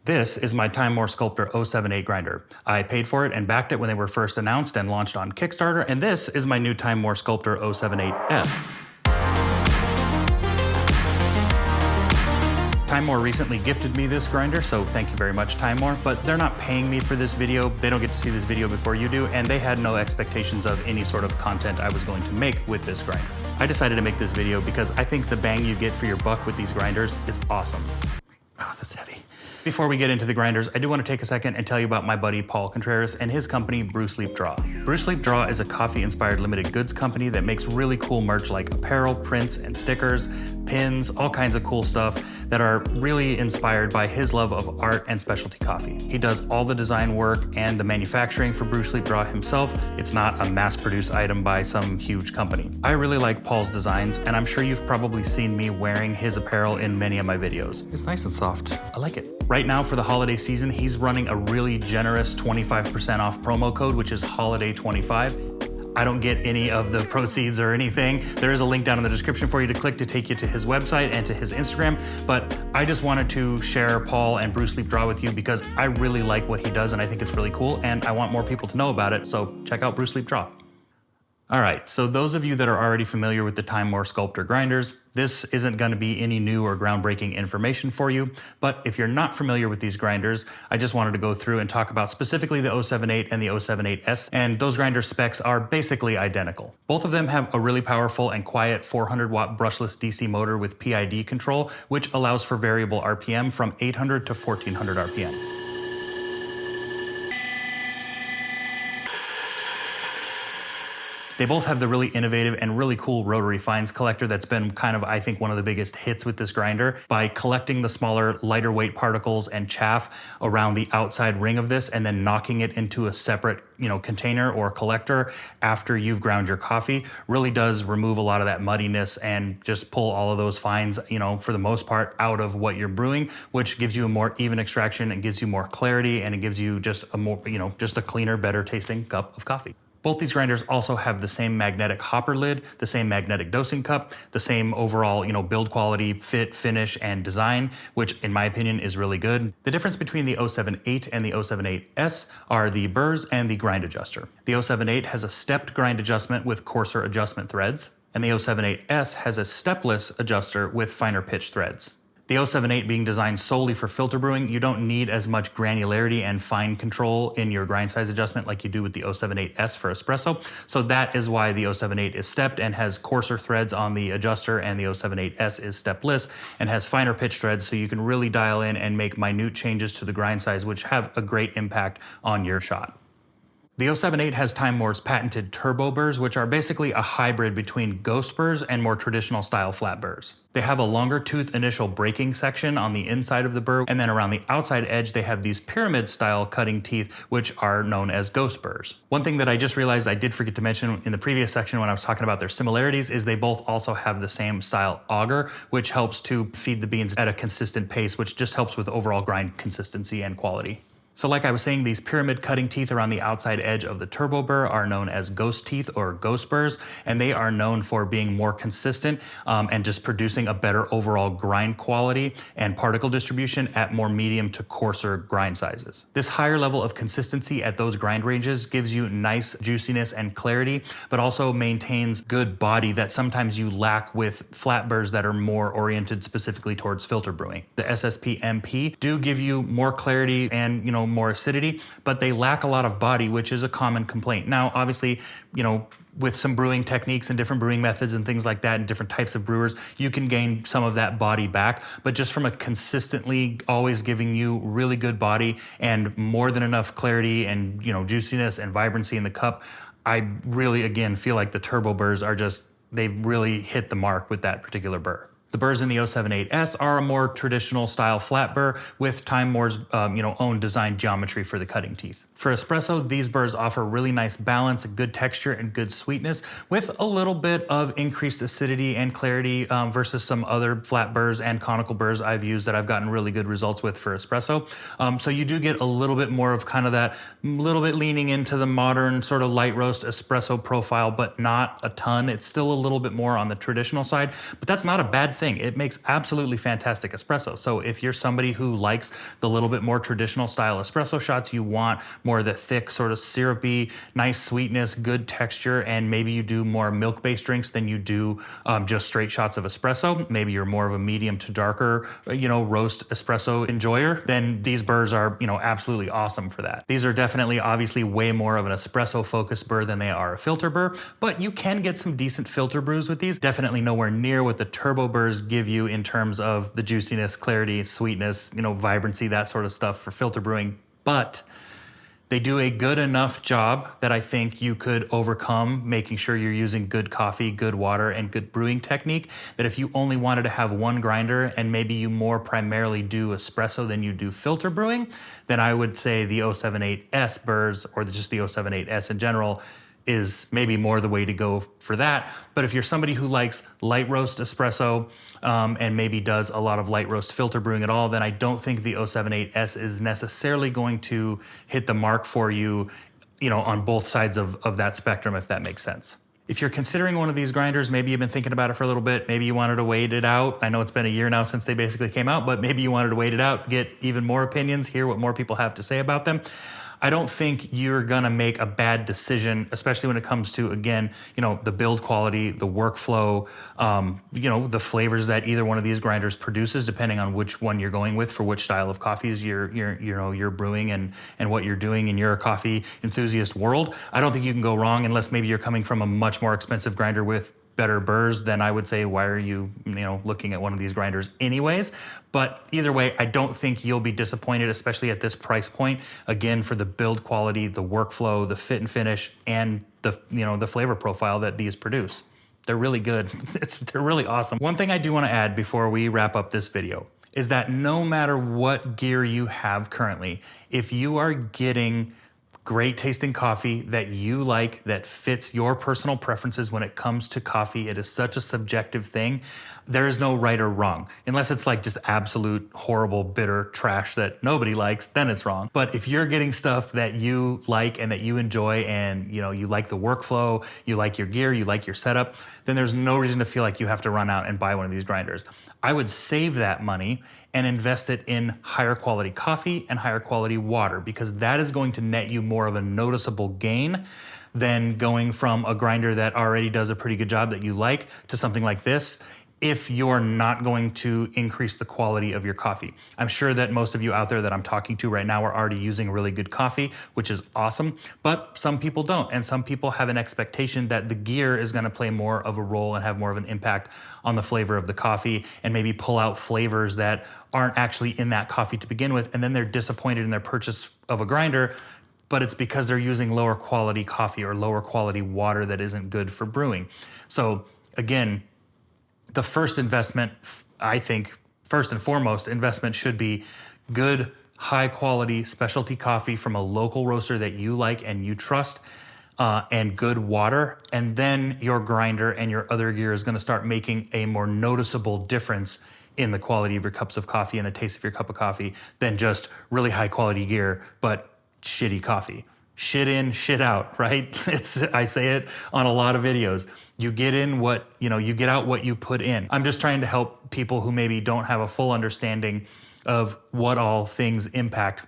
This is my Timemore Sculptor 078 grinder. I paid for it and backed it when they were first announced and launched on Kickstarter, and this is my new Timemore Sculptor 078S. Timemore recently gifted me this grinder, so thank you very much, Timemore, but they're not paying me for this video. They don't get to see this video before you do, and they had no expectations of any sort of content I was going to make with this grinder. I decided to make this video because I think the bang you get for your buck with these grinders is awesome. Oh, that's heavy. Before we get into the grinders, I do want to take a second and tell you about my buddy Paul Contreras and his company, Brew, Draw. Brew, Draw is a coffee-inspired limited goods company that makes really cool merch like apparel, prints, and stickers, pins, all kinds of cool stuff that are really inspired by his love of art and specialty coffee. He does all the design work and the manufacturing for Brew, Draw himself. It's not a mass-produced item by some huge company. I really like Paul's designs, and I'm sure you've probably seen me wearing his apparel in many of my videos. It's nice and soft. I like it. Right now for the holiday season, he's running a really generous 25% off promo code, which is HOLIDAY25. I don't get any of the proceeds or anything. There is a link down in the description for you to click to take you to his website and to his Instagram, but I just wanted to share Paul and Brew, Draw with you because I really like what he does and I think it's really cool and I want more people to know about it, so check out Brew, Draw. All right, so those of you that are already familiar with the Timemore Sculptor grinders, this isn't going to be any new or groundbreaking information for you, but if you're not familiar with these grinders, I just wanted to go through and talk about specifically the 078 and the 078S, and those grinder specs are basically identical. Both of them have a really powerful and quiet 400-watt brushless DC motor with PID control, which allows for variable RPM from 800 to 1400 RPM. They both have the really innovative and really cool rotary fines collector that's been kind of, I think, one of the biggest hits with this grinder by collecting the smaller, lighter weight particles and chaff around the outside ring of this and then knocking it into a separate, container or collector after you've ground your coffee. Really does remove a lot of that muddiness and just pull all of those fines, for the most part out of what you're brewing, which gives you a more even extraction and gives you more clarity and it gives you just a more, just a cleaner, better tasting cup of coffee. Both these grinders also have the same magnetic hopper lid, the same magnetic dosing cup, the same overall, build quality, fit, finish, and design, which in my opinion is really good. The difference between the 078 and the 078S are the burrs and the grind adjuster. The 078 has a stepped grind adjustment with coarser adjustment threads, and the 078S has a stepless adjuster with finer pitch threads. The 078 being designed solely for filter brewing, you don't need as much granularity and fine control in your grind size adjustment like you do with the 078S for espresso. So that is why the 078 is stepped and has coarser threads on the adjuster, and the 078S is stepless and has finer pitch threads, so you can really dial in and make minute changes to the grind size, which have a great impact on your shot. The 078 has Timemore's patented turbo burrs, which are basically a hybrid between ghost burrs and more traditional style flat burrs. They have a longer tooth initial braking section on the inside of the burr, and then around the outside edge they have these pyramid style cutting teeth, which are known as ghost burrs. One thing that I just realized I did forget to mention in the previous section when I was talking about their similarities is they both also have the same style auger, which helps to feed the beans at a consistent pace, which just helps with overall grind consistency and quality. So like I was saying, these pyramid cutting teeth around the outside edge of the turbo burr are known as ghost teeth or ghost burrs, and they are known for being more consistent and just producing a better overall grind quality and particle distribution at more medium to coarser grind sizes. This higher level of consistency at those grind ranges gives you nice juiciness and clarity, but also maintains good body that sometimes you lack with flat burrs that are more oriented specifically towards filter brewing. The SSP MP do give you more clarity and, more acidity, but they lack a lot of body, which is a common complaint. Now, obviously, with some brewing techniques and different brewing methods and things like that and different types of brewers, you can gain some of that body back, but just from a consistently always giving you really good body and more than enough clarity and, juiciness and vibrancy in the cup, I really, again, feel like the turbo burrs are they've really hit the mark with that particular burr. The burrs in the 078S are a more traditional style flat burr with Timemore's own design geometry for the cutting teeth. For espresso, these burrs offer really nice balance, good texture, and good sweetness with a little bit of increased acidity and clarity versus some other flat burrs and conical burrs I've used that I've gotten really good results with for espresso. So you do get a little bit more of kind of that little bit leaning into the modern sort of light roast espresso profile, but not a ton. It's still a little bit more on the traditional side, but that's not a bad thing. thing. It makes absolutely fantastic espresso. So if you're somebody who likes the little bit more traditional style espresso shots, you want more of the thick, sort of syrupy, nice sweetness, good texture, and maybe you do more milk-based drinks than you do just straight shots of espresso. Maybe you're more of a medium to darker, roast espresso enjoyer, then these burrs are, absolutely awesome for that. These are definitely obviously way more of an espresso focused burr than they are a filter burr, but you can get some decent filter brews with these. Definitely nowhere near what the turbo burrs give you in terms of the juiciness, clarity, sweetness, vibrancy, that sort of stuff for filter brewing. But they do a good enough job that I think you could overcome making sure you're using good coffee, good water, and good brewing technique, that if you only wanted to have one grinder and maybe you more primarily do espresso than you do filter brewing, then I would say the 078S burrs, or just the 078S in general, is maybe more the way to go for that. But if you're somebody who likes light roast espresso and maybe does a lot of light roast filter brewing at all, then I don't think the 078S is necessarily going to hit the mark for you, on both sides of that spectrum, if that makes sense. If you're considering one of these grinders, maybe you've been thinking about it for a little bit, maybe you wanted to wait it out. I know it's been a year now since they basically came out, but maybe you wanted to wait it out, get even more opinions, hear what more people have to say about them. I don't think you're gonna make a bad decision, especially when it comes to, again, the build quality, the workflow, the flavors that either one of these grinders produces, depending on which one you're going with for which style of coffees you're brewing and what you're doing in your coffee enthusiast world. I don't think you can go wrong unless maybe you're coming from a much more expensive grinder with better burrs. Then I would say, why are you, looking at one of these grinders anyways? But either way, I don't think you'll be disappointed, especially at this price point. Again, for the build quality, the workflow, the fit and finish, and the flavor profile that these produce. They're really good. They're really awesome. One thing I do want to add before we wrap up this video is that no matter what gear you have currently, if you are getting great tasting coffee that you like, that fits your personal preferences when it comes to coffee, it is such a subjective thing. There is no right or wrong, unless it's like just absolute horrible, bitter trash that nobody likes, then it's wrong. But if you're getting stuff that you like and that you enjoy, and you like the workflow, you like your gear, you like your setup, then there's no reason to feel like you have to run out and buy one of these grinders. I would save that money and invest it in higher quality coffee and higher quality water, because that is going to net you more of a noticeable gain than going from a grinder that already does a pretty good job that you like to something like this, if you're not going to increase the quality of your coffee. I'm sure that most of you out there that I'm talking to right now are already using really good coffee, which is awesome, but some people don't. And some people have an expectation that the gear is gonna play more of a role and have more of an impact on the flavor of the coffee, and maybe pull out flavors that aren't actually in that coffee to begin with. And then they're disappointed in their purchase of a grinder, but it's because they're using lower quality coffee or lower quality water that isn't good for brewing. So again, the first investment, I think, first and foremost, investment should be good, high quality specialty coffee from a local roaster that you like and you trust, and good water. And then your grinder and your other gear is gonna start making a more noticeable difference in the quality of your cups of coffee and the taste of your cup of coffee than just really high quality gear, but shitty coffee. Shit in, shit out, right? I say it on a lot of videos. You get in what, you get out what you put in. I'm just trying to help people who maybe don't have a full understanding of what all things impact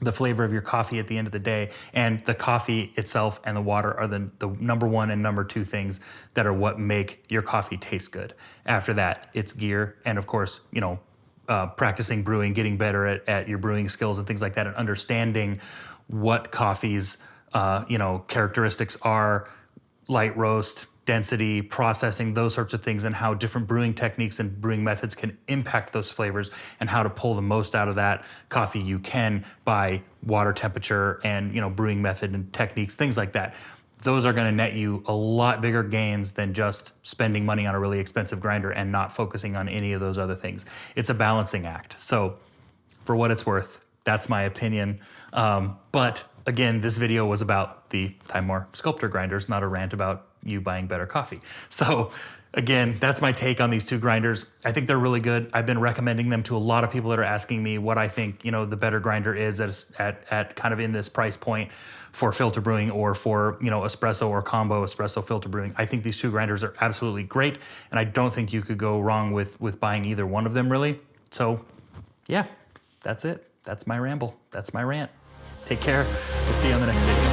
the flavor of your coffee at the end of the day. And the coffee itself and the water are the number one and number two things that are what make your coffee taste good. After that, it's gear. And of course, practicing brewing, getting better at your brewing skills and things like that, and understanding what coffee's characteristics are, light roast, density, processing, those sorts of things, and how different brewing techniques and brewing methods can impact those flavors, and how to pull the most out of that coffee you can by water temperature and brewing method and techniques, things like that. Those are going to net you a lot bigger gains than just spending money on a really expensive grinder and not focusing on any of those other things. It's a balancing act. So for what it's worth, that's my opinion. But again, this video was about the Timemore Sculptor grinders, not a rant about you buying better coffee. So Again, that's my take on these two grinders. I think they're really good. I've been recommending them to a lot of people that are asking me what I think, you know, the better grinder is at kind of in this price point for filter brewing or for, you know, espresso or combo espresso filter brewing. I think these two grinders are absolutely great, and I don't think you could go wrong with buying either one of them, really. So, yeah, that's it. That's my ramble. That's my rant. Take care. We'll see you on the next video.